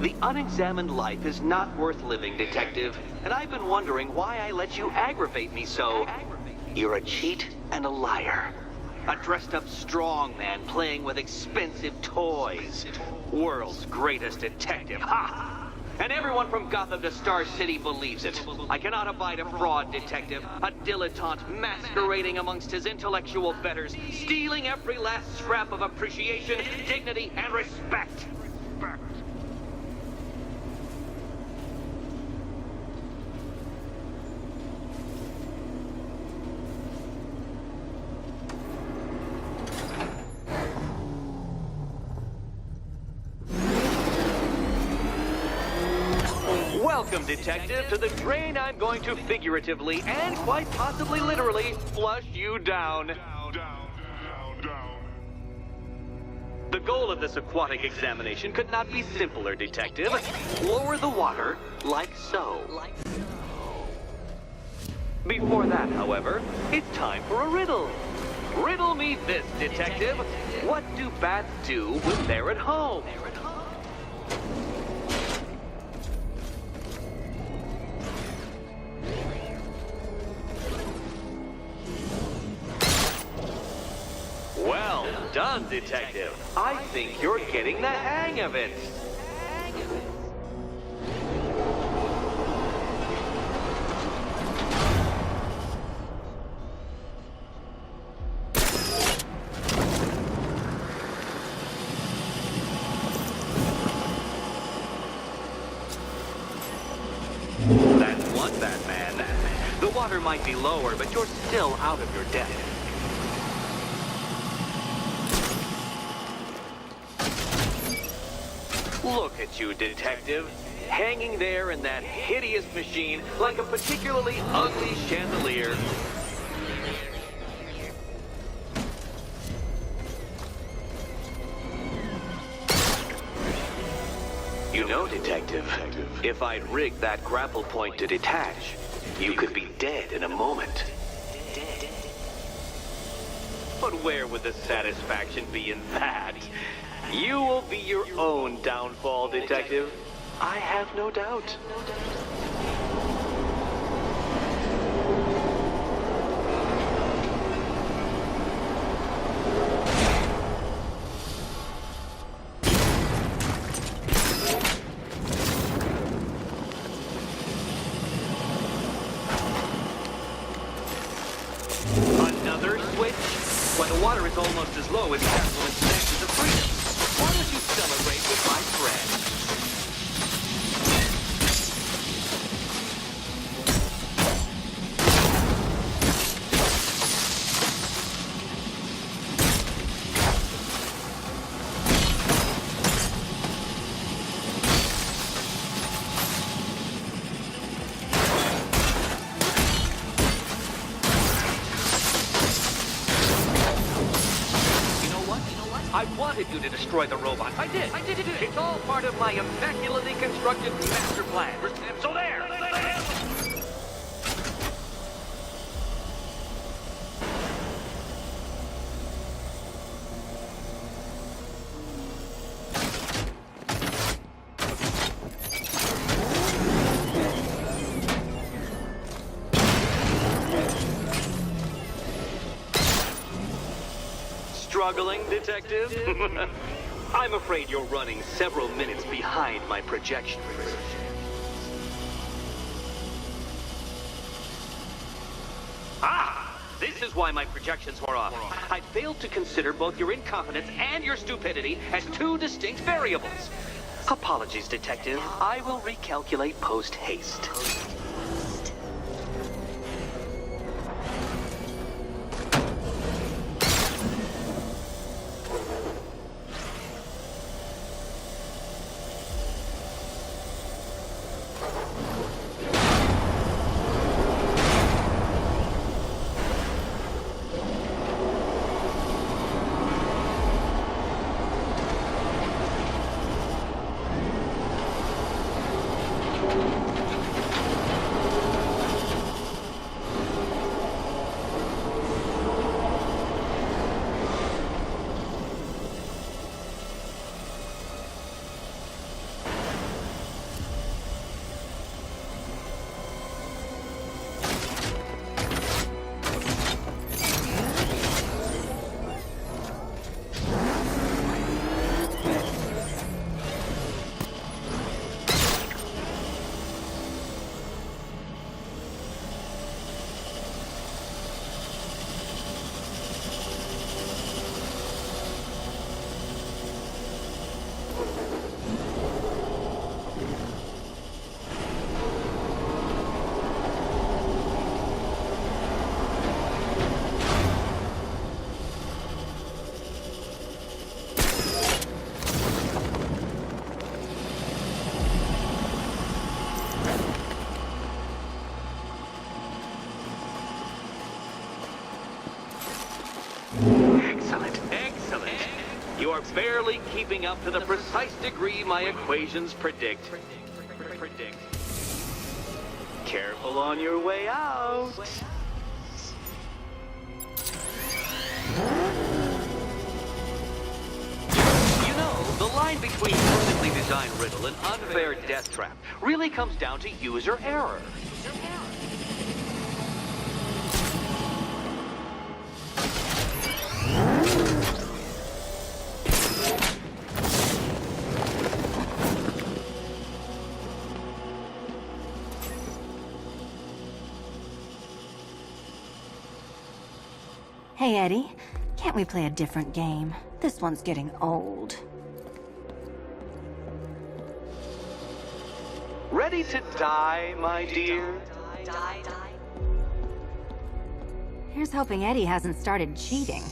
The unexamined life is not worth living, Detective, and I've been wondering why I let you aggravate me so. You're a cheat and a liar. A dressed-up strongman playing with expensive toys. World's greatest detective, ha! And everyone from Gotham to Star City believes it. I cannot abide a fraud, Detective. A dilettante masquerading amongst his intellectual betters, stealing every last scrap of appreciation, dignity, and respect. Welcome, Detective, to the drain I'm going to figuratively and quite possibly literally flush you down. The goal of this aquatic examination could not be simpler, Detective. Lower the water, like so. Before that, however, it's time for a riddle. Riddle me this, Detective. What do bats do when they're at home? Well done, Detective. I think you're getting the hang of it. That's one, Batman. The water might be lower, but you're still out of your depth. Look at you, Detective, hanging there in that hideous machine like a particularly ugly chandelier. You know, Detective, if I'd rigged that grapple point to detach, you could be dead in a moment. But where would the satisfaction be in that? You will be your own downfall, Detective. I have no doubt. Another switch? When the water is almost as low as Catwoman's Statue of Freedom. Why don't you celebrate with my friend? I wanted you to destroy the robot. I did. It's all part of my immaculately constructed master plan. So there! Struggling, Detective? I'm afraid you're running several minutes behind my projections. Ah! This is why my projections were off. I failed to consider both your incompetence and your stupidity as two distinct variables. Apologies, Detective. I will recalculate post-haste. barely keeping up to the precise degree my equations predict. Careful on your way out. You know, the line between perfectly designed riddle and unfair death trap really comes down to user error. Hey, Eddie. Can't we play a different game? This one's getting old. Ready to die, my dear? Here's hoping Eddie hasn't started cheating.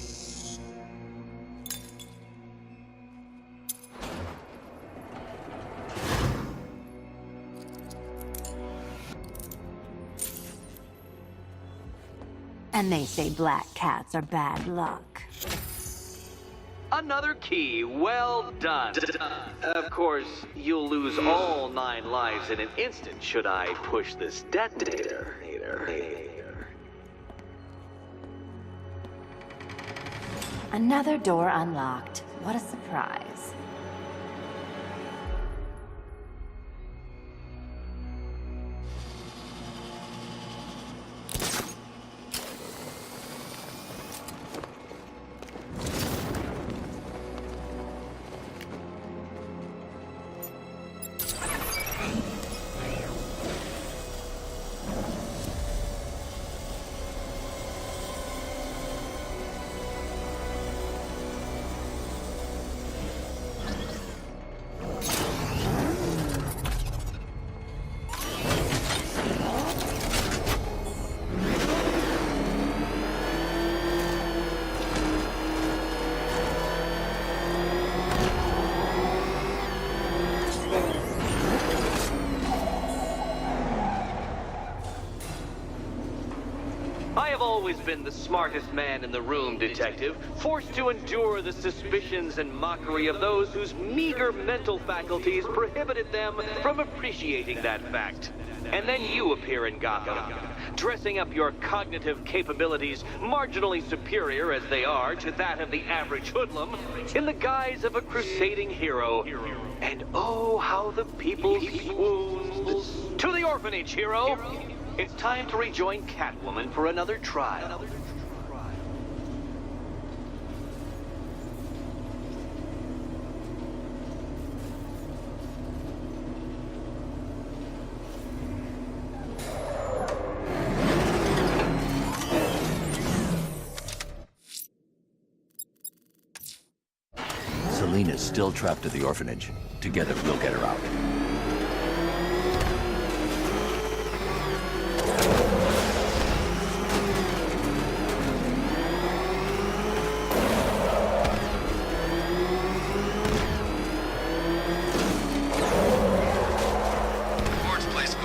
And they say black cats are bad luck. Another key, well done. Of course, you'll lose all 9 lives in an instant should I push this detonator. Another door unlocked. What a surprise. I have always been the smartest man in the room, Detective, forced to endure the suspicions and mockery of those whose meager mental faculties prohibited them from appreciating that fact. And then you appear in Gotham, dressing up your cognitive capabilities marginally superior as they are to that of the average hoodlum, in the guise of a crusading hero. And oh, how the people swooned. To the orphanage, hero! It's time to rejoin Catwoman for another trial. Selina's still trapped at the orphanage. Together, we'll get her out.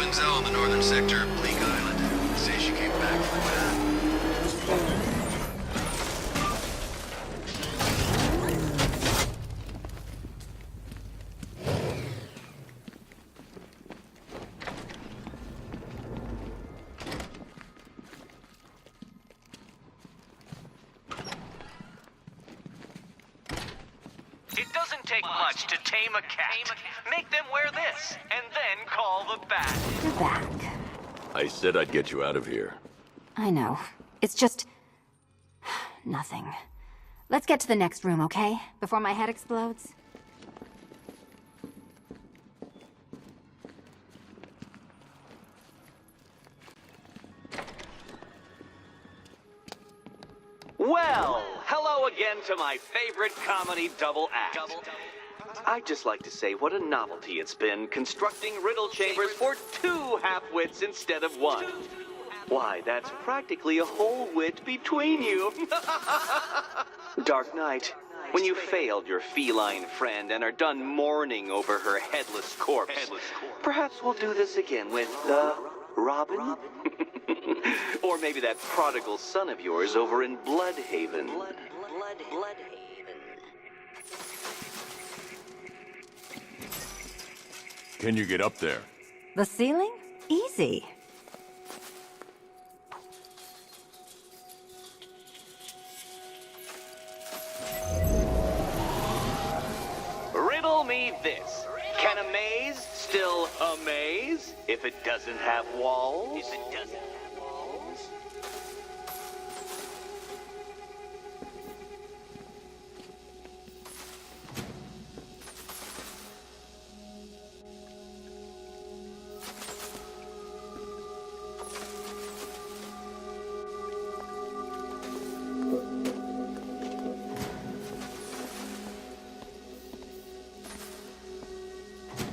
In the northern sector of Bleak Island. Say she came back from that. It doesn't take much to tame a cat. Make them wear this, and then call the bat. You're back. I said I'd get you out of here. I know. It's just... nothing. Let's get to the next room, okay? Before my head explodes. Well, hello again to my favorite comedy double act. I'd just like to say what a novelty it's been constructing riddle chambers for 2 half-wits instead of 1. Why, that's practically a whole wit between you. Dark Knight, when you failed your feline friend and are done mourning over her headless corpse, perhaps we'll do this again with, Robin? Or maybe that prodigal son of yours over in Bloodhaven. Bloodhaven. Can you get up there? The ceiling? Easy. Riddle me this. Can a maze still amaze if it doesn't have walls?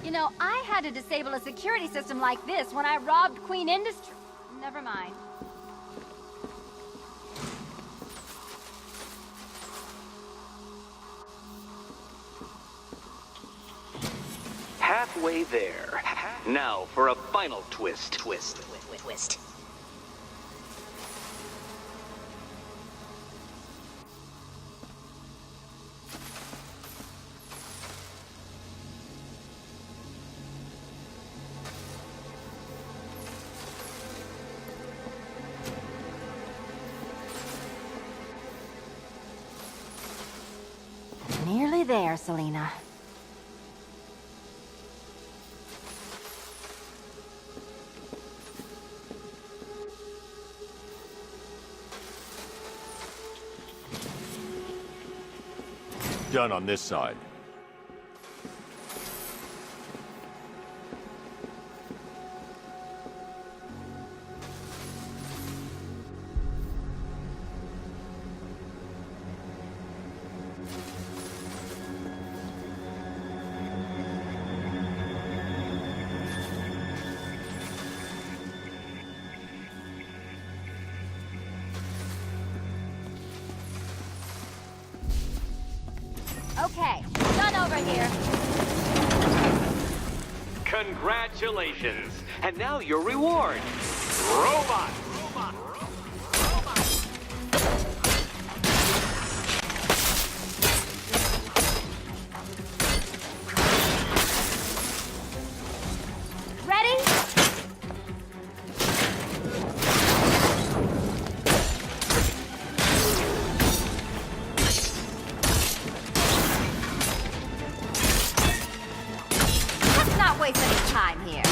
You know, I had to disable a security system like this when I robbed Queen Industry. Never mind. Halfway there. Now for a final twist. Nearly there, Selena. Done on this side. Okay, done over here. Congratulations. And now your reward. Robot. Ready? Let's not waste any time here.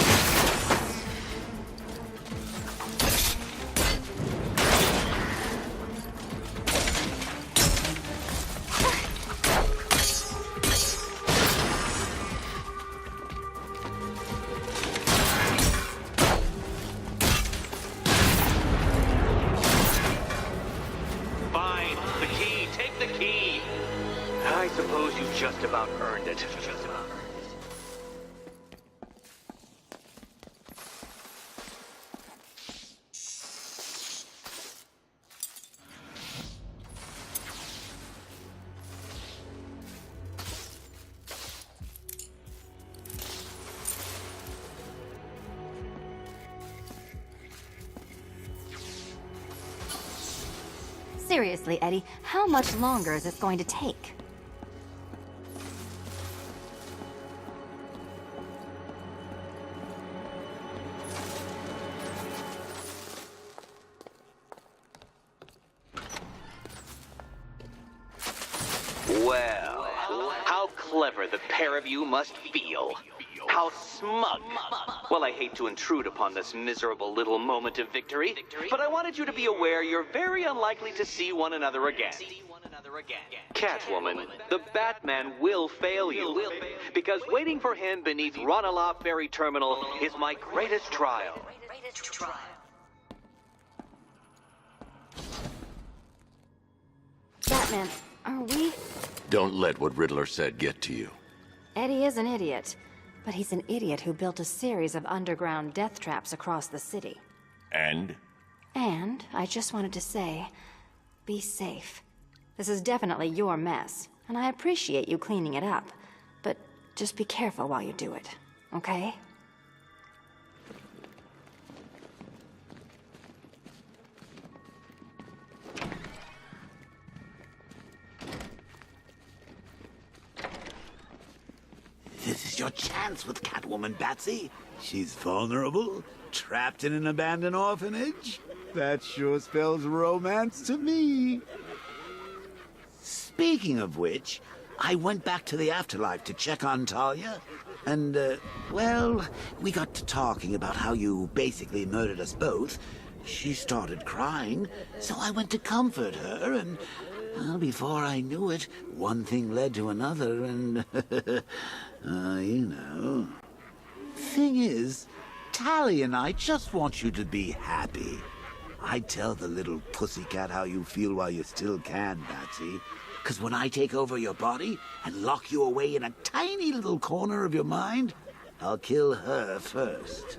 Fine. The key. Take the key. I suppose you just about earned it. Seriously, Eddie, how much longer is this going to take? Well, how clever the pair of you must feel. How smug. Well, I hate to intrude upon this miserable little moment of victory, but I wanted you to be aware you're very unlikely to see one another again. Catwoman, the Batman will fail you, because waiting for him beneath Ranelagh Ferry Terminal is my greatest trial. Batman, are we... Don't let what Riddler said get to you. Eddie is an idiot, but he's an idiot who built a series of underground death traps across the city. And? And I just wanted to say, be safe. This is definitely your mess, and I appreciate you cleaning it up, but just be careful while you do it, okay? This is your chance with Catwoman, Batsy. She's vulnerable, trapped in an abandoned orphanage. That sure spells romance to me. Speaking of which, I went back to the afterlife to check on Talia, and, well, we got to talking about how you basically murdered us both. She started crying, so I went to comfort her, and, well, before I knew it, one thing led to another, and, you know. Thing is, Tally and I just want you to be happy. I'd tell the little pussycat how you feel while you still can, Batsy. 'Cause when I take over your body and lock you away in a tiny little corner of your mind, I'll kill her first.